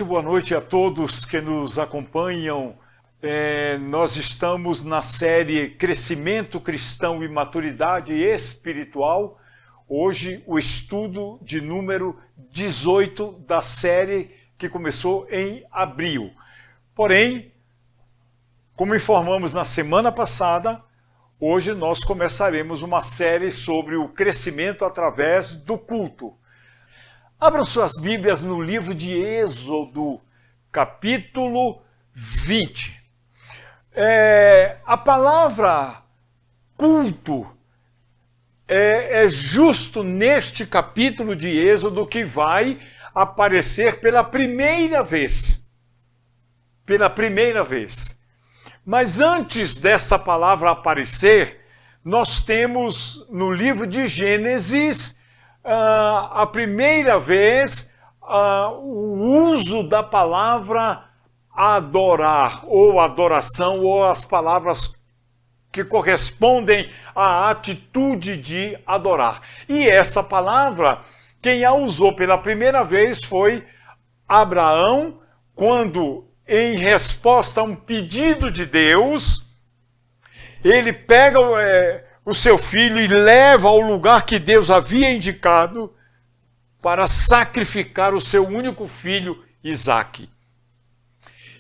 boa noite a todos que nos acompanham. Nós estamos na série Crescimento Cristão e Maturidade Espiritual. Hoje, o estudo de número 18 da série que começou em abril. Porém, como informamos na semana passada, hoje nós começaremos uma série sobre o crescimento através do culto. Abram suas Bíblias no livro de Êxodo, capítulo 20. A palavra culto é justo neste capítulo de Êxodo que vai aparecer pela primeira vez. Pela primeira vez. Mas antes dessa palavra aparecer, nós temos no livro de Gênesis a primeira vez o uso da palavra adorar, ou adoração, ou as palavras que correspondem à atitude de adorar. E essa palavra, quem a usou pela primeira vez foi Abraão, quando, em resposta a um pedido de Deus, ele pega o seu filho e leva ao lugar que Deus havia indicado para sacrificar o seu único filho, Isaque.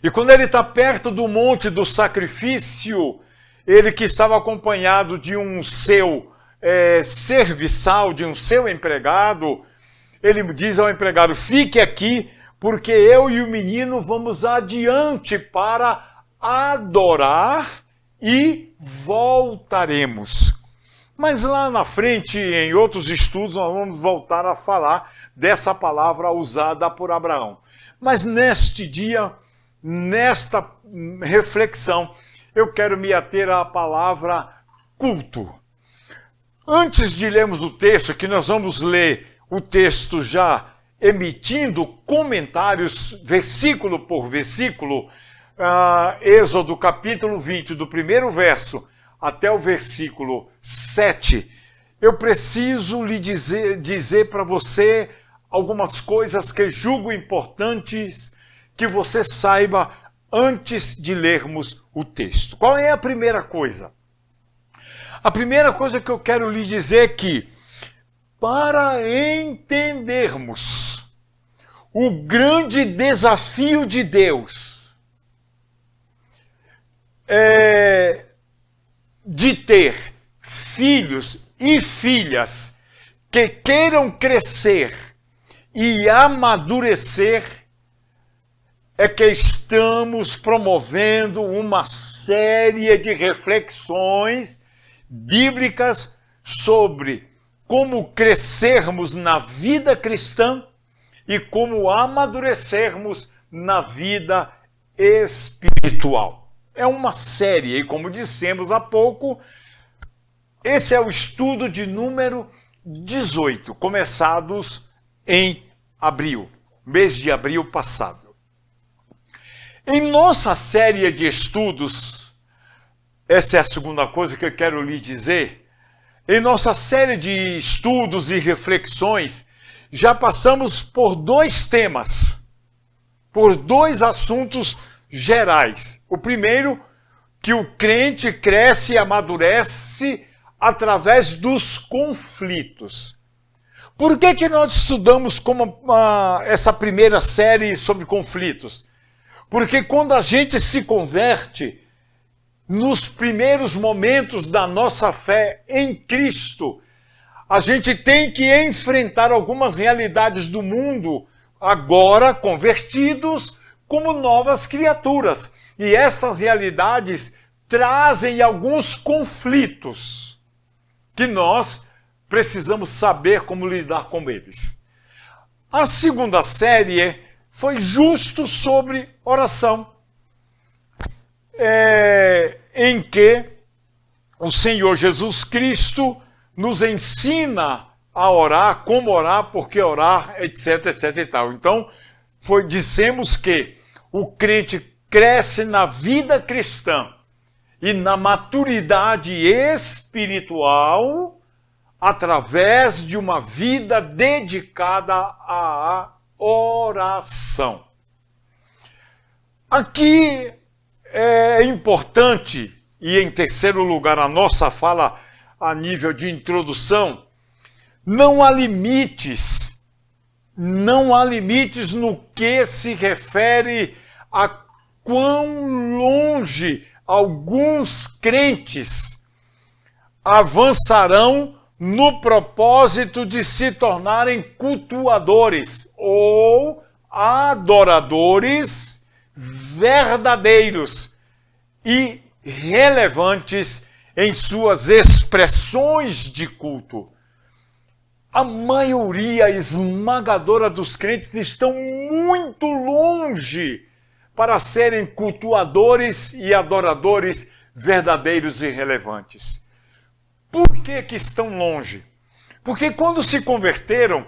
E quando ele está perto do monte do sacrifício, ele que estava acompanhado de um seu serviçal, de um seu empregado, ele diz ao empregado: fique aqui, porque eu e o menino vamos adiante para adorar e voltaremos. Mas lá na frente, em outros estudos, nós vamos voltar a falar dessa palavra usada por Abraão. Mas neste dia, nesta reflexão, eu quero me ater à palavra culto. Antes de lermos o texto, que nós vamos ler o texto já emitindo comentários, versículo por versículo, Êxodo capítulo 20, do primeiro verso até o versículo 7, eu preciso lhe dizer para você algumas coisas que julgo importantes que você saiba antes de lermos o texto. Qual é a primeira coisa? A primeira coisa que eu quero lhe dizer é que, para entendermos o grande desafio de Deus de ter filhos e filhas que queiram crescer e amadurecer, é que estamos promovendo uma série de reflexões bíblicas sobre como crescermos na vida cristã e como amadurecermos na vida espiritual. É uma série, e como dissemos há pouco, esse é o estudo de número 18, começados em abril, mês de abril passado. Em nossa série de estudos, essa é a segunda coisa que eu quero lhe dizer, em nossa série de estudos e reflexões, já passamos por dois temas, por dois assuntos gerais. O primeiro, que o crente cresce e amadurece através dos conflitos. Por que nós estudamos essa primeira série sobre conflitos? Porque quando a gente se converte, nos primeiros momentos da nossa fé em Cristo, a gente tem que enfrentar algumas realidades do mundo, agora convertidos, como novas criaturas. E estas realidades trazem alguns conflitos que nós precisamos saber como lidar com eles. A segunda série foi justo sobre oração, em que o Senhor Jesus Cristo nos ensina a orar, como orar, por que orar, etc, etc e tal. Então, dissemos que o crente cresce na vida cristã e na maturidade espiritual através de uma vida dedicada à oração. Aqui é importante, e em terceiro lugar, a nossa fala a nível de introdução, não há limites no que se refere a quão longe alguns crentes avançarão no propósito de se tornarem cultuadores ou adoradores verdadeiros e relevantes em suas expressões de culto. A maioria esmagadora dos crentes estão muito longe para serem cultuadores e adoradores verdadeiros e relevantes. Por que estão longe? Porque quando se converteram,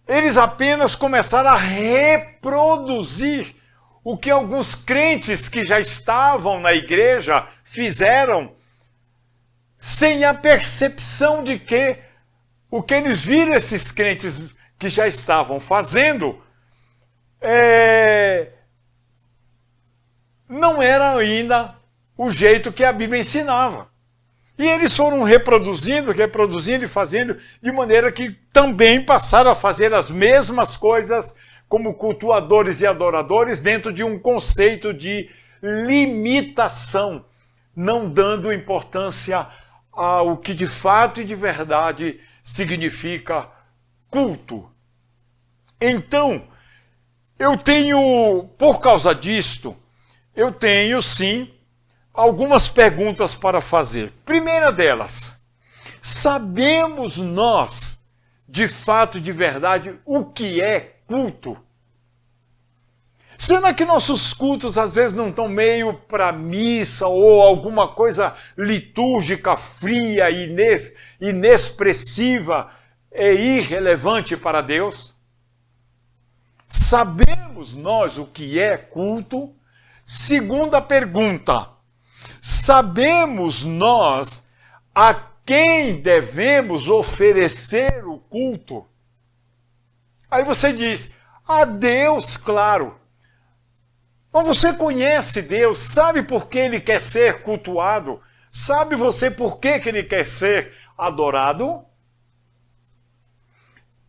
eles apenas começaram a reproduzir o que alguns crentes que já estavam na igreja fizeram, sem a percepção de que o que eles viram esses crentes que já estavam fazendo não era ainda o jeito que a Bíblia ensinava. E eles foram reproduzindo e fazendo, de maneira que também passaram a fazer as mesmas coisas como cultuadores e adoradores dentro de um conceito de limitação, não dando importância ao que de fato e de verdade significa culto. Então, por causa disto, eu tenho sim algumas perguntas para fazer. Primeira delas, sabemos nós, de fato e de verdade, o que é culto? Será que nossos cultos às vezes não estão meio para missa ou alguma coisa litúrgica, fria, inexpressiva e irrelevante para Deus? Sabemos nós o que é culto? Segunda pergunta, sabemos nós a quem devemos oferecer o culto? Aí você diz, a Deus, claro. Mas você conhece Deus, sabe por que Ele quer ser cultuado? Sabe você por que Ele quer ser adorado?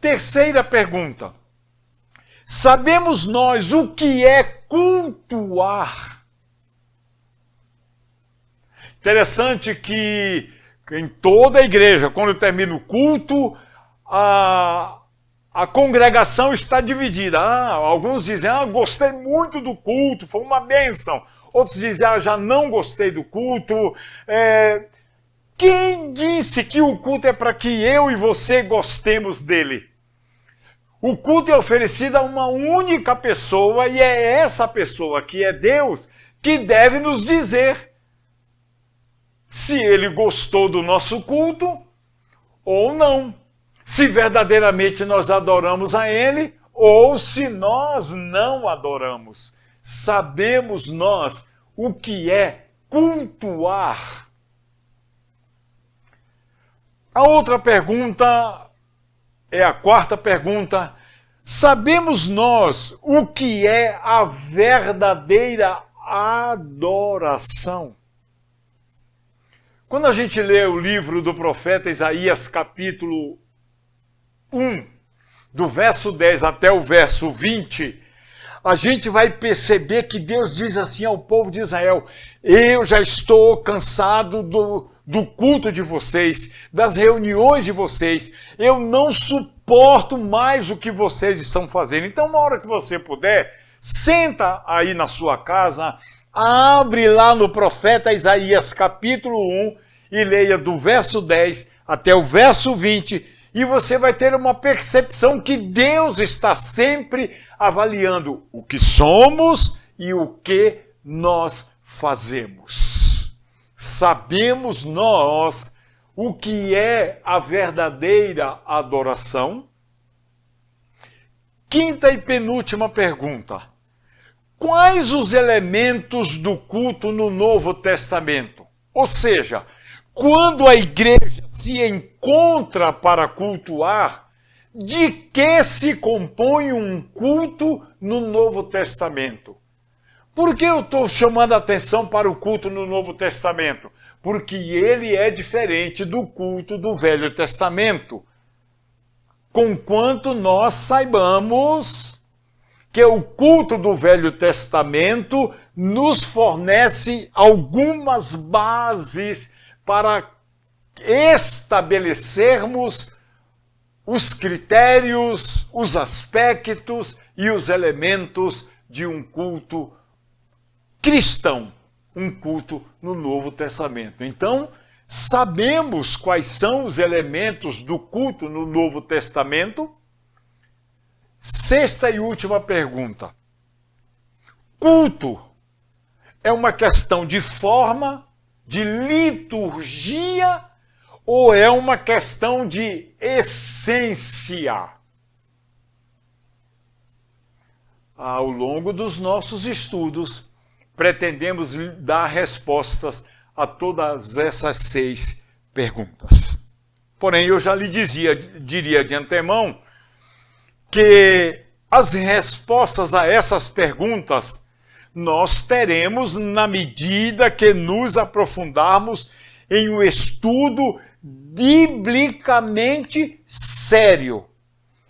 Terceira pergunta. Sabemos nós o que é cultuar? Interessante que em toda a igreja, quando termina o culto, a congregação está dividida. Alguns dizem, gostei muito do culto, foi uma bênção. Outros dizem, já não gostei do culto. Quem disse que o culto é para que eu e você gostemos dele? O culto é oferecido a uma única pessoa e é essa pessoa, que é Deus, que deve nos dizer se ele gostou do nosso culto ou não. Se verdadeiramente nós adoramos a Ele ou se nós não adoramos. Sabemos nós o que é cultuar? A outra pergunta é a quarta pergunta. Sabemos nós o que é a verdadeira adoração? Quando a gente lê o livro do profeta Isaías, capítulo 1, do verso 10 até o verso 20, a gente vai perceber que Deus diz assim ao povo de Israel: eu já estou cansado do culto de vocês, das reuniões de vocês, eu não suporto mais o que vocês estão fazendo. Então, na hora que você puder, senta aí na sua casa, abre lá no profeta Isaías capítulo 1 e leia do verso 10 até o verso 20, e você vai ter uma percepção que Deus está sempre avaliando o que somos e o que nós fazemos. Sabemos nós o que é a verdadeira adoração? Quinta e penúltima pergunta. Quais os elementos do culto no Novo Testamento? Ou seja, quando a igreja se encontra para cultuar, de que se compõe um culto no Novo Testamento? Por que eu estou chamando a atenção para o culto no Novo Testamento? Porque ele é diferente do culto do Velho Testamento. Conquanto nós saibamos que o culto do Velho Testamento nos fornece algumas bases para estabelecermos os critérios, os aspectos e os elementos de um culto cristão, um culto no Novo Testamento. Então, sabemos quais são os elementos do culto no Novo Testamento. Sexta e última pergunta. Culto é uma questão de forma, de liturgia, ou é uma questão de essência? Ao longo dos nossos estudos, pretendemos dar respostas a todas essas 6 perguntas. Porém, eu já lhe diria de antemão que as respostas a essas perguntas nós teremos na medida que nos aprofundarmos em um estudo biblicamente sério,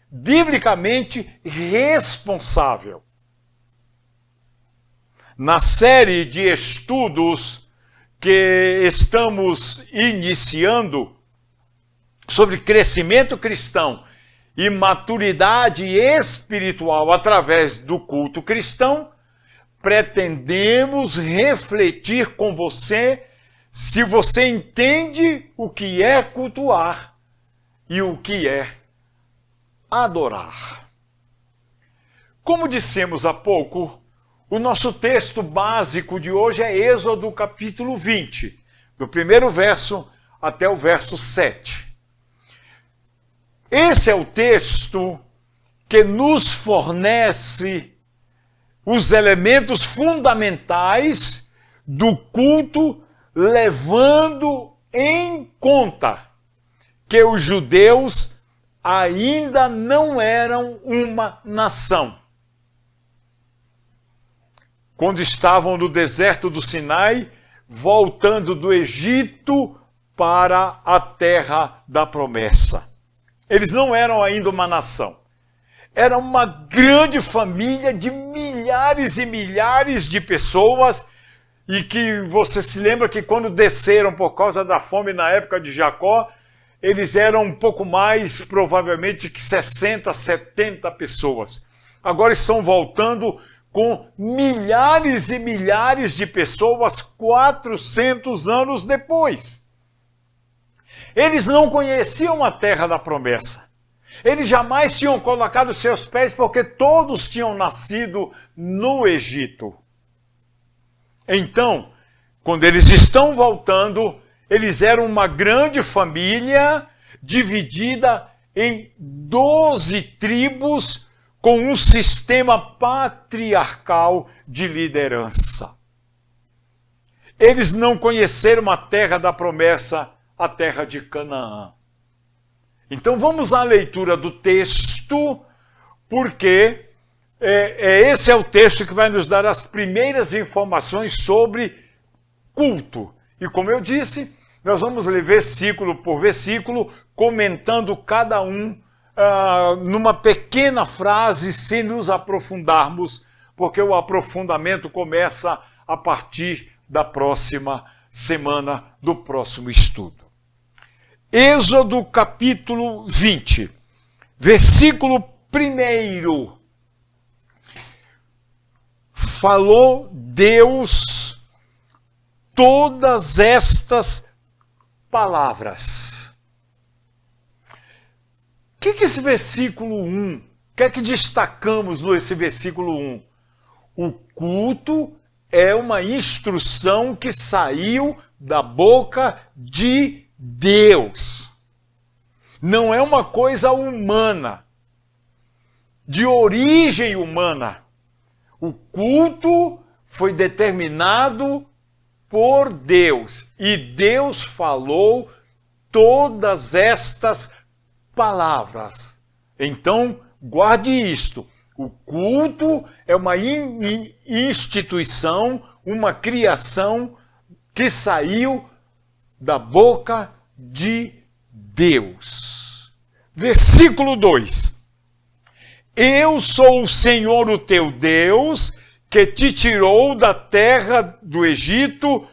biblicamente responsável. Na série de estudos que estamos iniciando sobre crescimento cristão e maturidade espiritual através do culto cristão, pretendemos refletir com você se você entende o que é cultuar e o que é adorar. Como dissemos há pouco, o nosso texto básico de hoje é Êxodo capítulo 20, do primeiro verso até o verso 7. Esse é o texto que nos fornece os elementos fundamentais do culto, levando em conta que os judeus ainda não eram uma nação. Quando estavam no deserto do Sinai, voltando do Egito para a terra da promessa. Eles não eram ainda uma nação. Era uma grande família de milhares e milhares de pessoas, e que você se lembra que quando desceram por causa da fome na época de Jacó, eles eram um pouco mais, provavelmente, que 60, 70 pessoas. Agora estão voltando com milhares e milhares de pessoas 400 anos depois. Eles não conheciam a terra da promessa. Eles jamais tinham colocado seus pés, porque todos tinham nascido no Egito. Então, quando eles estão voltando, eles eram uma grande família dividida em 12 tribos com um sistema patriarcal de liderança. Eles não conheceram a terra da promessa, a terra de Canaã. Então vamos à leitura do texto, porque esse é o texto que vai nos dar as primeiras informações sobre culto. E como eu disse, nós vamos ler versículo por versículo, comentando cada um numa pequena frase, se nos aprofundarmos, porque o aprofundamento começa a partir da próxima semana, do próximo estudo. Êxodo capítulo 20, versículo 1. Falou Deus todas estas palavras. O que esse versículo 1, o que é que destacamos nesse versículo 1? O culto é uma instrução que saiu da boca de Deus. Não é uma coisa humana, de origem humana. O culto foi determinado por Deus, e Deus falou todas estas palavras. Então, guarde isto. O culto é uma instituição, uma criação que saiu da boca de Deus. Versículo 2. Eu sou o Senhor, o teu Deus, que te tirou da terra do Egito,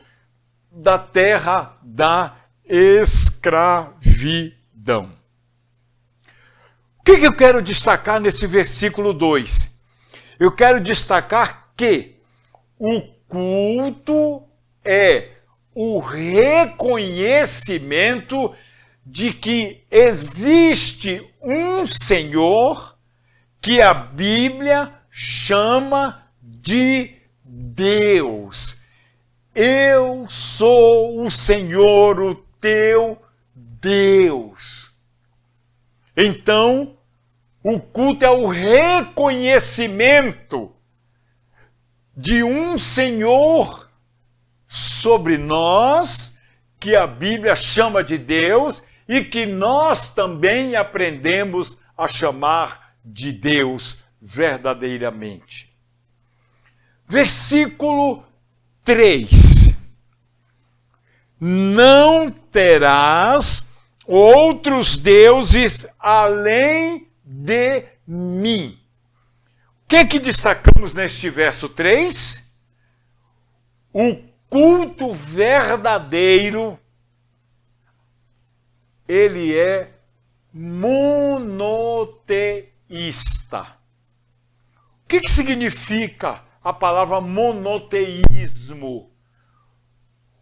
da terra da escravidão. O que eu quero destacar nesse versículo 2? Eu quero destacar que o culto é o reconhecimento de que existe um Senhor que a Bíblia chama de Deus. Eu sou o Senhor, o teu Deus. Então, o culto é o reconhecimento de um Senhor sobre nós, que a Bíblia chama de Deus, e que nós também aprendemos a chamar de Deus verdadeiramente. Versículo 3. Não terás outros deuses além de mim. O que destacamos neste verso 3? O culto verdadeiro, ele é monoteísta. O que significa a palavra monoteísmo?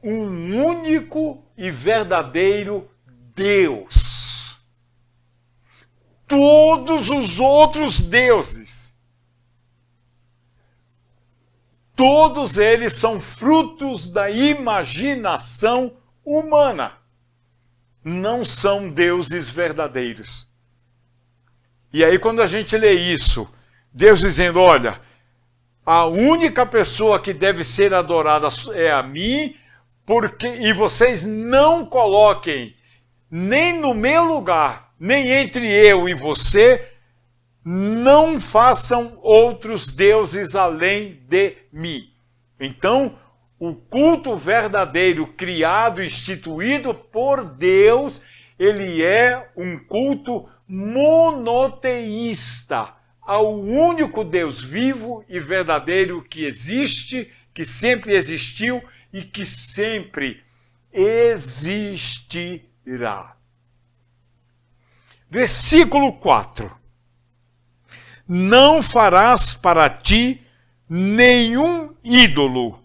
Um único e verdadeiro Deus. Todos os outros deuses, todos eles são frutos da imaginação humana. Não são deuses verdadeiros. E aí quando a gente lê isso, Deus dizendo, olha, a única pessoa que deve ser adorada é a mim, e vocês não coloquem nem no meu lugar, nem entre eu e você, não façam outros deuses além de mim. Então, o culto verdadeiro, criado, instituído por Deus, ele é um culto monoteísta ao único Deus vivo e verdadeiro que existe, que sempre existiu e que sempre existirá. Versículo 4. Não farás para ti nenhum ídolo,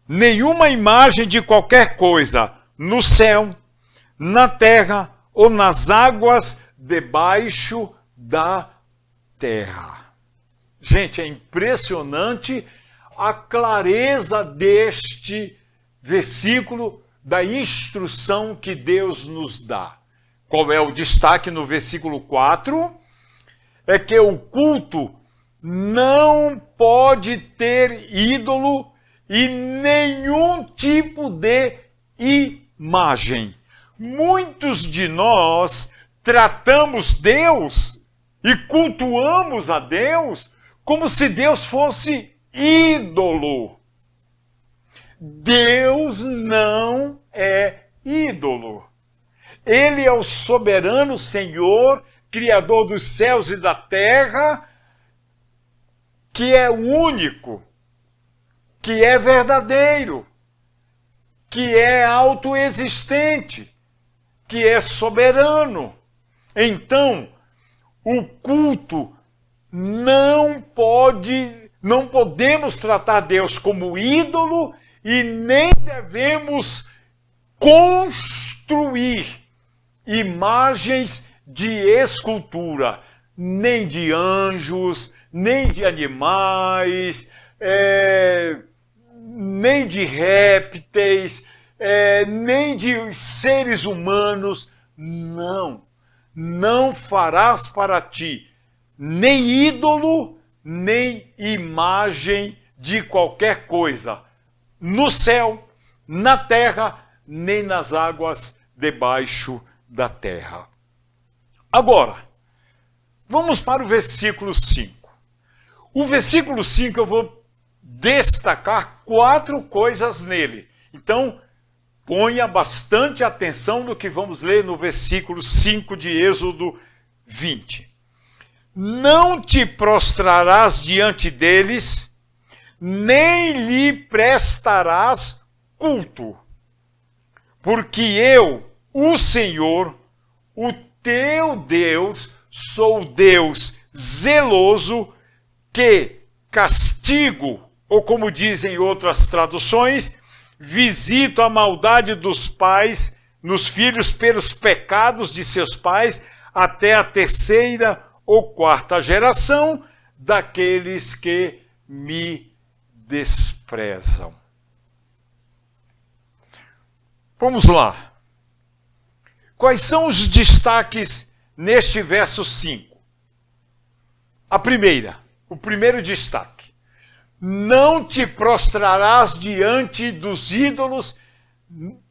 nenhuma imagem de qualquer coisa, no céu, na terra ou nas águas debaixo da terra. Gente, é impressionante a clareza deste versículo, da instrução que Deus nos dá. Qual é o destaque no versículo 4? É que o culto não pode ter ídolo e nenhum tipo de imagem. Muitos de nós tratamos Deus e cultuamos a Deus como se Deus fosse ídolo. Deus não é ídolo. Ele é o soberano Senhor, Criador dos céus e da terra, que é único, que é verdadeiro, que é autoexistente, que é soberano. Então, o culto não podemos tratar Deus como ídolo e nem devemos construir imagens de escultura, nem de anjos, nem de animais, nem de répteis, nem de seres humanos. Não farás para ti nem ídolo, nem imagem de qualquer coisa, no céu, na terra, nem nas águas debaixo da terra. Agora, Vamos para o versículo 5. O versículo 5 eu vou destacar 4 coisas nele. Então, ponha bastante atenção no que vamos ler no versículo 5 de Êxodo 20. Não te prostrarás diante deles, nem lhe prestarás culto, porque eu, o Senhor, o teu Deus, sou Deus zeloso, que castigo, ou como dizem outras traduções, visito a maldade dos pais nos filhos pelos pecados de seus pais, até a 3ª ou 4ª geração daqueles que me desprezam. Vamos lá. Quais são os destaques neste verso 5? O primeiro destaque. Não te prostrarás diante dos ídolos,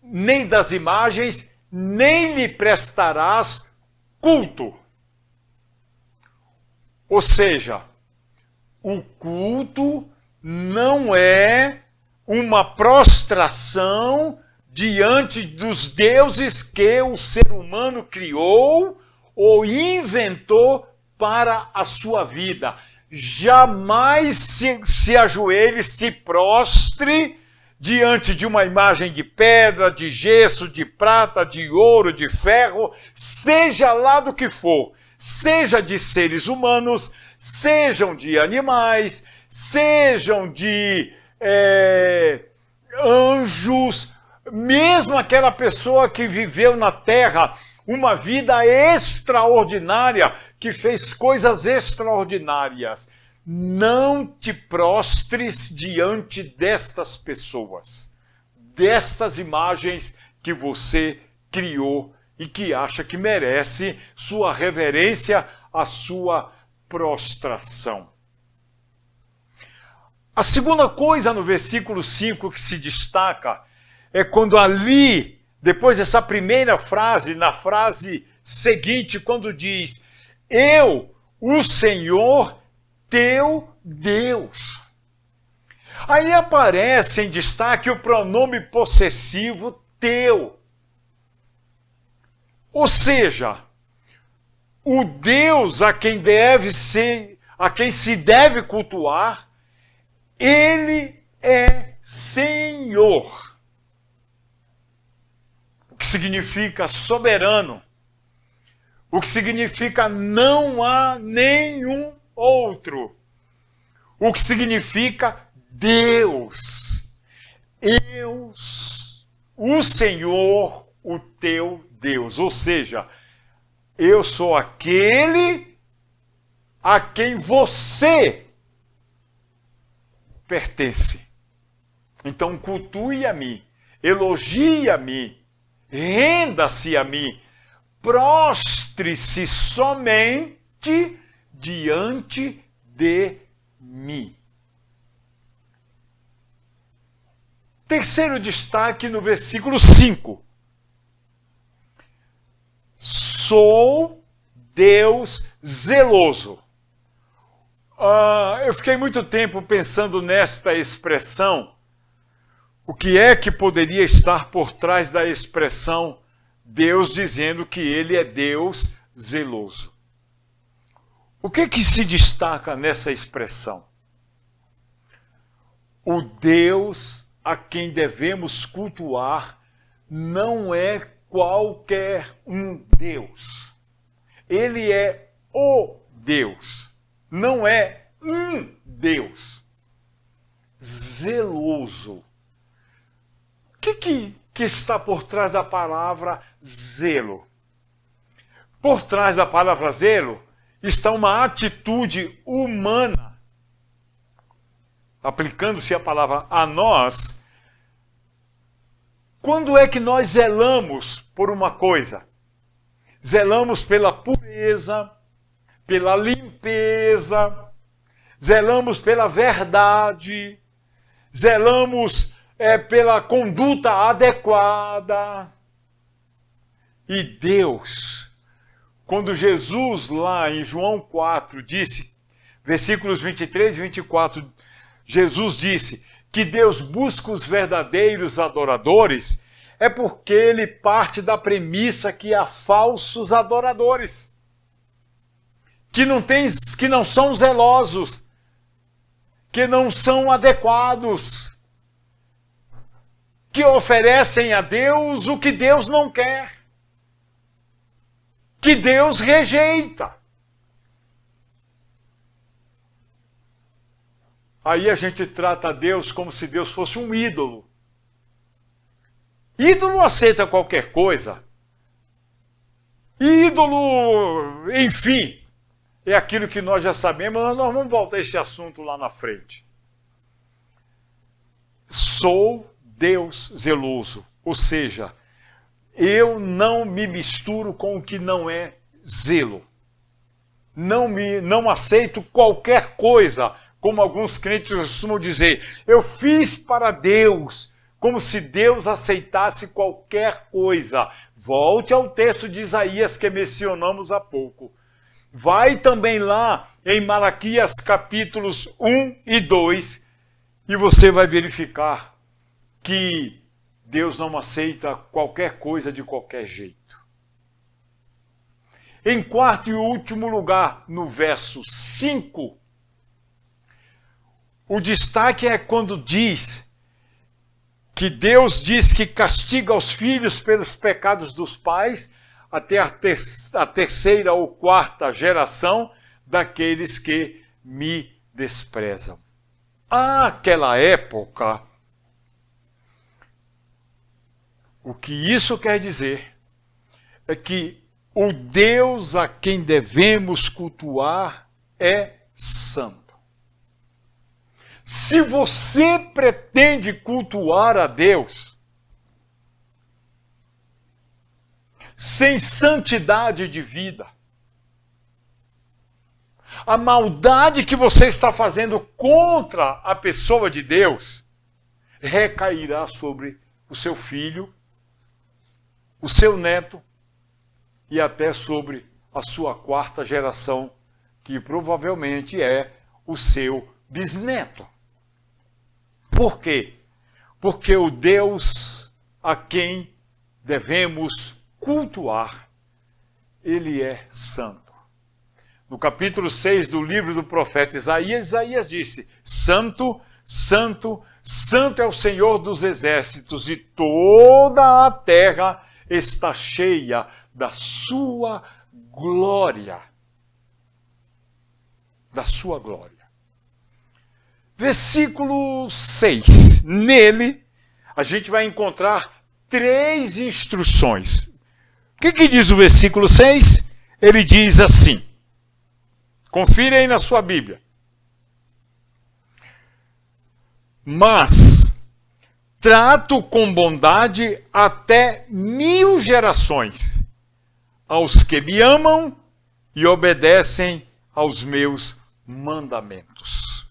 nem das imagens, nem lhe prestarás culto. Ou seja, o culto não é uma prostração diante dos deuses que o ser humano criou ou inventou para a sua vida. Jamais se ajoelhe, se prostre diante de uma imagem de pedra, de gesso, de prata, de ouro, de ferro, seja lá do que for, seja de seres humanos, sejam de animais, sejam de anjos, mesmo aquela pessoa que viveu na terra uma vida extraordinária, que fez coisas extraordinárias. Não te prostres diante destas pessoas, destas imagens que você criou e que acha que merece sua reverência, a sua prostração. A segunda coisa no versículo 5 que se destaca é quando ali, depois dessa primeira frase, na frase seguinte, quando diz: eu, o Senhor, teu Deus. Aí aparece em destaque o pronome possessivo teu. Ou seja, o Deus a quem se deve cultuar, ele é Senhor. O que significa soberano. O que significa não há nenhum outro. O que significa Deus. Eu, o Senhor, o teu Deus. Ou seja, eu sou aquele a quem você pertence. Então cultue a mim, elogie a mim, renda-se a mim, prostre-se somente diante de mim. Terceiro destaque no versículo 5. Sou Deus zeloso. Eu fiquei muito tempo pensando nesta expressão. O que é que poderia estar por trás da expressão Deus dizendo que ele é Deus zeloso? O que se destaca nessa expressão? O Deus a quem devemos cultuar não é qualquer um Deus. Ele é o Deus, não é um Deus. Zeloso. O que está por trás da palavra zelo? Por trás da palavra zelo está uma atitude humana. Aplicando-se a palavra a nós, quando é que nós zelamos por uma coisa? Zelamos pela pureza, pela limpeza, zelamos pela verdade, zelamos pela conduta adequada. E Deus, quando Jesus, lá em João 4, disse, versículos 23 e 24, Jesus disse que Deus busca os verdadeiros adoradores, é porque ele parte da premissa que há falsos adoradores, que não são zelosos, que não são adequados, que oferecem a Deus o que Deus não quer, que Deus rejeita. Aí a gente trata Deus como se Deus fosse um ídolo. Ídolo aceita qualquer coisa. Ídolo, enfim, é aquilo que nós já sabemos, mas nós vamos voltar a esse assunto lá na frente. Sou Deus zeloso, ou seja, eu não me misturo com o que não é zelo. Não aceito qualquer coisa, como alguns crentes costumam dizer, eu fiz para Deus, como se Deus aceitasse qualquer coisa. Volte ao texto de Isaías que mencionamos há pouco. Vai também lá em Malaquias capítulos 1 e 2 e você vai verificar que Deus não aceita qualquer coisa de qualquer jeito. Em quarto e último lugar, no verso 5, o destaque é quando diz que Deus diz que castiga os filhos pelos pecados dos pais até a terceira ou quarta geração daqueles que me desprezam. Àquela época, o que isso quer dizer é que o Deus a quem devemos cultuar é santo. Se você pretende cultuar a Deus sem santidade de vida, a maldade que você está fazendo contra a pessoa de Deus recairá sobre o seu filho, o seu neto e até sobre a sua quarta geração, que provavelmente é o seu bisneto. Por quê? Porque o Deus a quem devemos cultuar, ele é santo. No capítulo 6 do livro do profeta Isaías, Isaías disse, Santo, Santo, Santo é o Senhor dos exércitos, e toda a terra está cheia da sua glória. Da sua glória. Versículo 6. Nele, a gente vai encontrar 3 instruções. O que diz o versículo 6? Ele diz assim. Confira aí na sua Bíblia. Mas trato com bondade até 1000 gerações aos que me amam e obedecem aos meus mandamentos.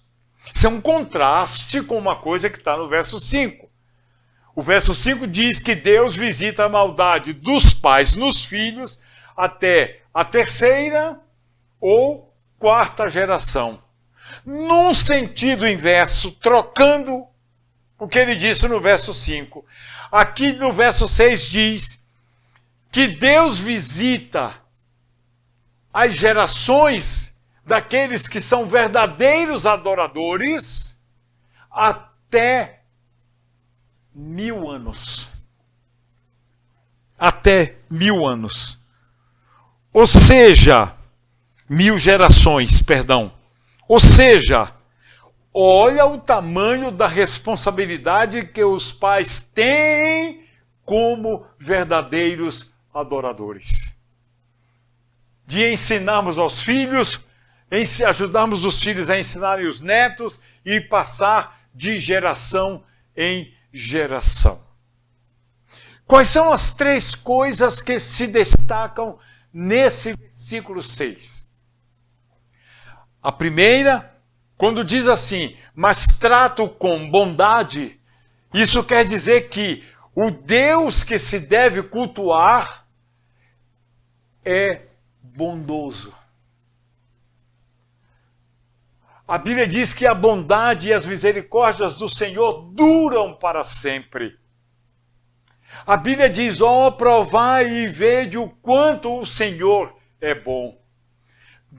Isso é um contraste com uma coisa que está no verso 5. O verso 5 diz que Deus visita a maldade dos pais nos filhos até a terceira ou quarta geração. Num sentido inverso, trocando o que ele disse no verso 5. Aqui no verso 6 diz que Deus visita as gerações daqueles que são verdadeiros adoradores até 1000 anos. Até 1000 anos. Ou seja, 1000 gerações, perdão. Ou seja, olha o tamanho da responsabilidade que os pais têm como verdadeiros adoradores. De ensinarmos aos filhos, ajudarmos os filhos a ensinarem os netos e passar de geração em geração. Quais são as 3 coisas que se destacam nesse versículo 6? A primeira, quando diz assim, mas trato com bondade, isso quer dizer que o Deus que se deve cultuar é bondoso. A Bíblia diz que a bondade e as misericórdias do Senhor duram para sempre. A Bíblia diz, ó, provai e vede o quanto o Senhor é bom.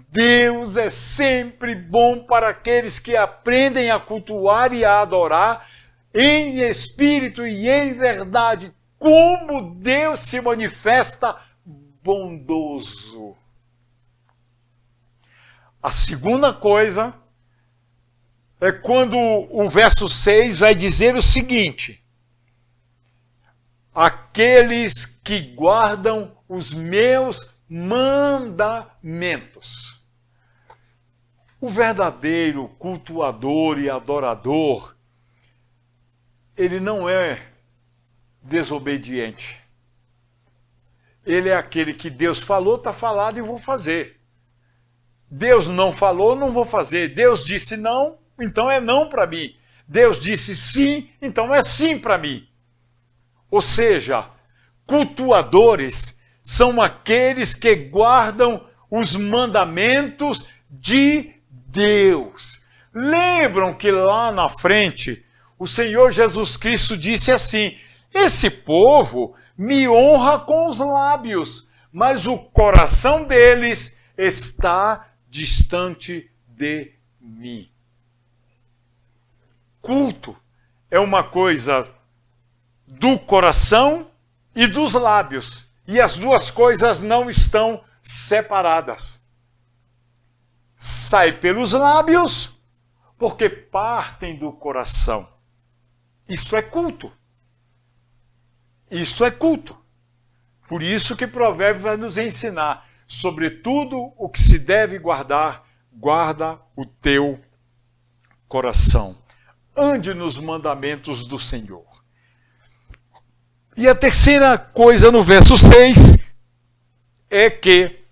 Deus é sempre bom para aqueles que aprendem a cultuar e a adorar em espírito e em verdade. Como Deus se manifesta bondoso. A segunda coisa é quando o verso 6 vai dizer o seguinte: aqueles que guardam os meus mandamentos. O verdadeiro cultuador e adorador, ele não é desobediente. Ele é aquele que Deus falou, está falado e vou fazer. Deus não falou, não vou fazer. Deus disse não, então é não para mim. Deus disse sim, então é sim para mim. Ou seja, cultuadores são aqueles que guardam os mandamentos de Deus. Lembram que lá na frente o Senhor Jesus Cristo disse assim: esse povo me honra com os lábios, mas o coração deles está distante de mim. Culto é uma coisa do coração e dos lábios, e as duas coisas não estão separadas. Sai pelos lábios porque partem do coração. Isto é culto. Isto é culto. Por isso que Provérbios vai nos ensinar, sobretudo o que se deve guardar, guarda o teu coração. Ande nos mandamentos do Senhor. E a terceira coisa no verso 6 é que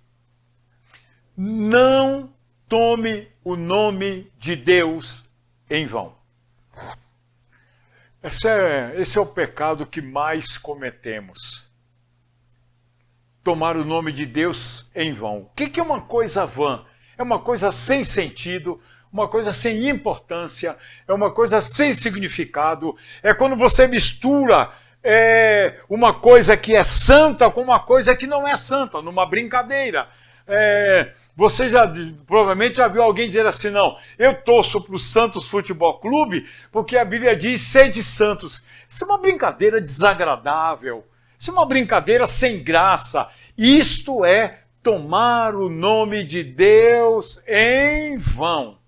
não tome o nome de Deus em vão. Esse é o pecado que mais cometemos. Tomar o nome de Deus em vão. O que é uma coisa vã? É uma coisa sem sentido, uma coisa sem importância, é uma coisa sem significado. É quando você mistura uma coisa que é santa com uma coisa que não é santa, numa brincadeira. Você provavelmente já viu alguém dizer assim: não, eu torço para o Santos Futebol Clube porque a Bíblia diz sede santos. Isso é uma brincadeira desagradável, isso é uma brincadeira sem graça. Isto é tomar o nome de Deus em vão.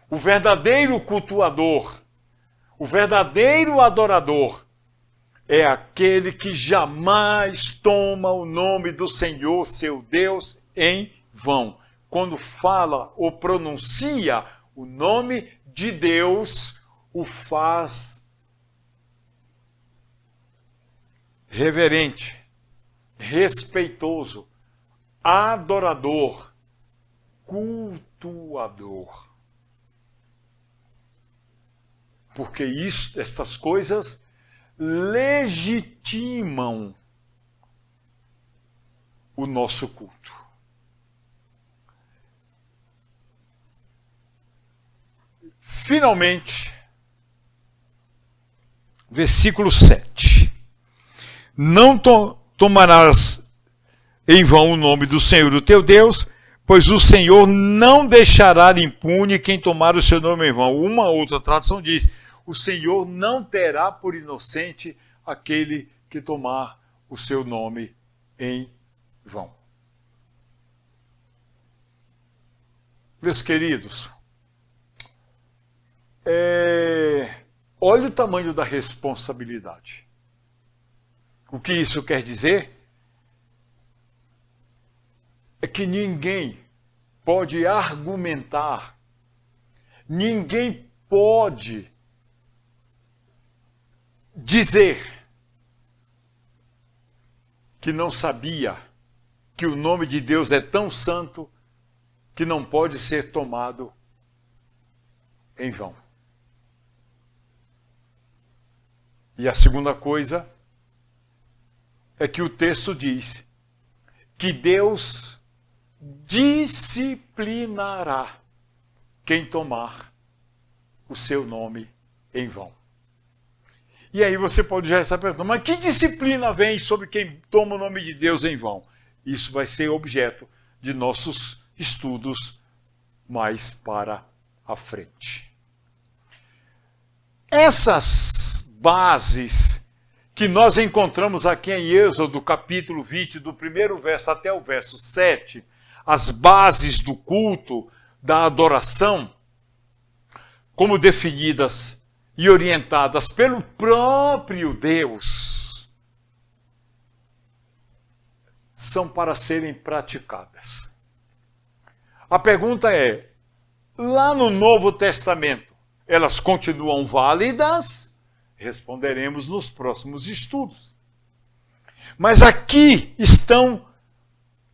O verdadeiro cultuador, o verdadeiro adorador, é aquele que jamais toma o nome do Senhor, seu Deus, em vão. Quando fala ou pronuncia o nome de Deus, o faz reverente, respeitoso, adorador, cultuador. Porque estas coisas legitimam o nosso culto. Finalmente, versículo 7. Não tomarás em vão o nome do Senhor, o teu Deus, pois o Senhor não deixará impune quem tomar o seu nome em vão. Uma outra tradução diz: o Senhor não terá por inocente aquele que tomar o seu nome em vão. Meus queridos, olha o tamanho da responsabilidade. O que isso quer dizer? É que ninguém pode argumentar, ninguém pode dizer que não sabia que o nome de Deus é tão santo que não pode ser tomado em vão. E a segunda coisa é que o texto diz que Deus disciplinará quem tomar o seu nome em vão. E aí você pode já estar perguntando, mas que disciplina vem sobre quem toma o nome de Deus em vão? Isso vai ser objeto de nossos estudos mais para a frente. Essas bases que nós encontramos aqui em Êxodo, capítulo 20, do primeiro verso até o verso 7, as bases do culto, da adoração, como definidas e orientadas pelo próprio Deus, são para serem praticadas. A pergunta é, lá no Novo Testamento, elas continuam válidas? Responderemos nos próximos estudos. Mas aqui estão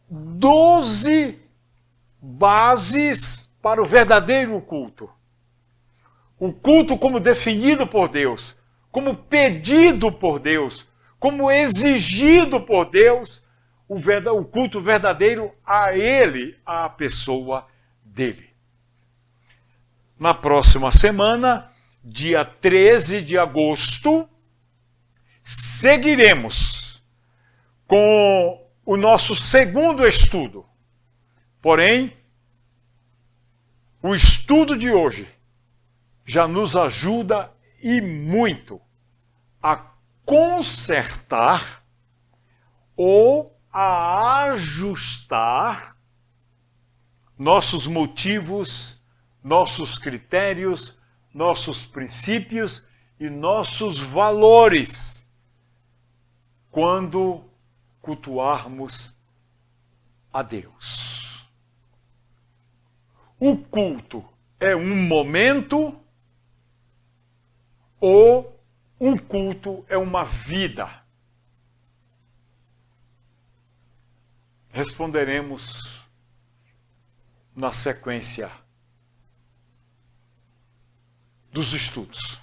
12 bases para o verdadeiro culto. O culto como definido por Deus, como pedido por Deus, como exigido por Deus, o culto verdadeiro a Ele, à pessoa dele. Na próxima semana, dia 13 de agosto, seguiremos com o nosso segundo estudo. Porém, o estudo de hoje já nos ajuda e muito a consertar ou a ajustar nossos motivos, nossos critérios, nossos princípios e nossos valores quando cultuarmos a Deus. O culto é um momento ou um culto é uma vida? Responderemos na sequência dos estudos.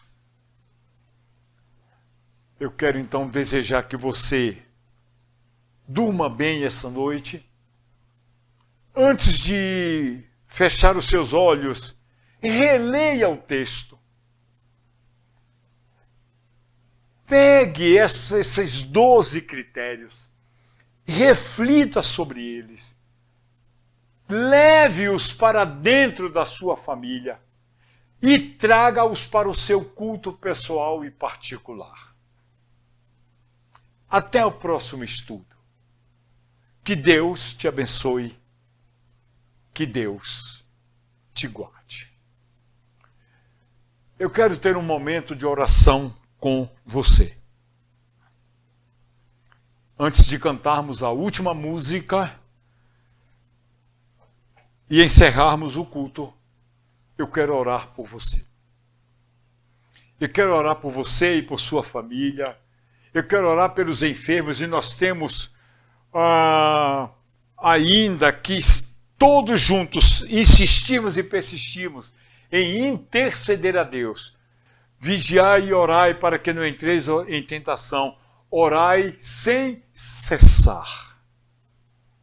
Eu quero então desejar que você durma bem essa noite. Antes de fechar os seus olhos, releia o texto. Pegue esses 12 critérios, reflita sobre eles, leve-os para dentro da sua família e traga-os para o seu culto pessoal e particular. Até o próximo estudo. Que Deus te abençoe, que Deus te guarde. Eu quero ter um momento de oração com você. Antes de cantarmos a última música e encerrarmos o culto, eu quero orar por você. Eu quero orar por você e por sua família. Eu quero orar pelos enfermos e nós temos ainda que todos juntos insistimos e persistimos em interceder a Deus. Vigiai e orai para que não entreis em tentação. Orai sem cessar.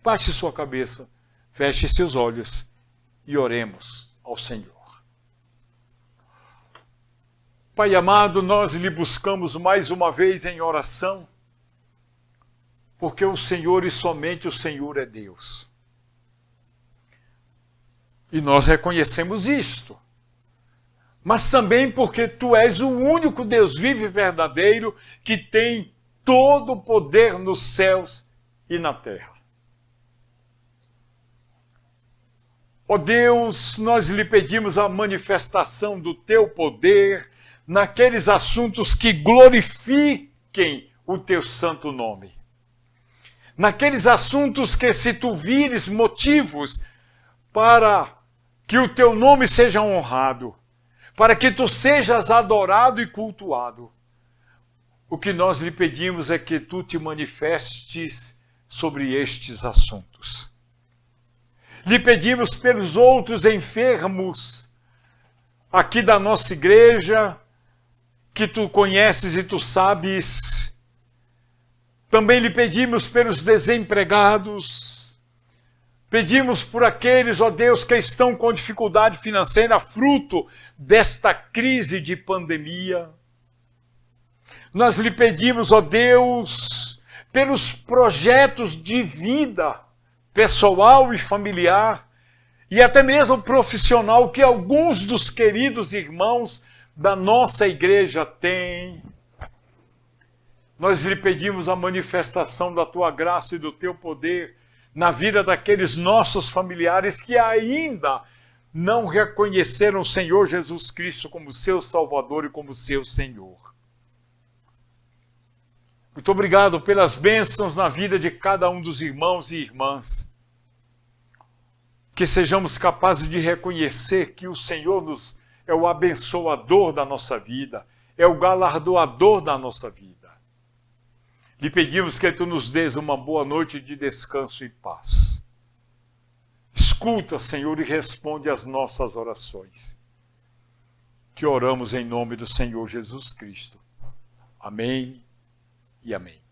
Baixe sua cabeça, feche seus olhos e oremos ao Senhor. Pai amado, nós lhe buscamos mais uma vez em oração, porque o Senhor e somente o Senhor é Deus. E nós reconhecemos isto. Mas também porque tu és o único Deus vivo e verdadeiro que tem todo o poder nos céus e na terra. Ó Deus, nós lhe pedimos a manifestação do teu poder naqueles assuntos que glorifiquem o teu santo nome. Naqueles assuntos que, se tu vires motivos para que o teu nome seja honrado, para que tu sejas adorado e cultuado, o que nós lhe pedimos é que tu te manifestes sobre estes assuntos. Lhe pedimos pelos outros enfermos aqui da nossa igreja, que tu conheces e tu sabes Também lhe pedimos pelos desempregados. Pedimos por aqueles, ó Deus, que estão com dificuldade financeira, fruto desta crise de pandemia. Nós lhe pedimos, ó Deus, pelos projetos de vida pessoal e familiar, e até mesmo profissional que alguns dos queridos irmãos da nossa igreja têm. Nós lhe pedimos a manifestação da tua graça e do teu poder na vida daqueles nossos familiares que ainda não reconheceram o Senhor Jesus Cristo como seu Salvador e como seu Senhor. Muito obrigado pelas bênçãos na vida de cada um dos irmãos e irmãs. Que sejamos capazes de reconhecer que o Senhor é o abençoador da nossa vida, é o galardoador da nossa vida. Lhe pedimos que tu nos dês uma boa noite de descanso e paz. Escuta, Senhor, e responde às nossas orações. Que oramos em nome do Senhor Jesus Cristo. Amém e amém.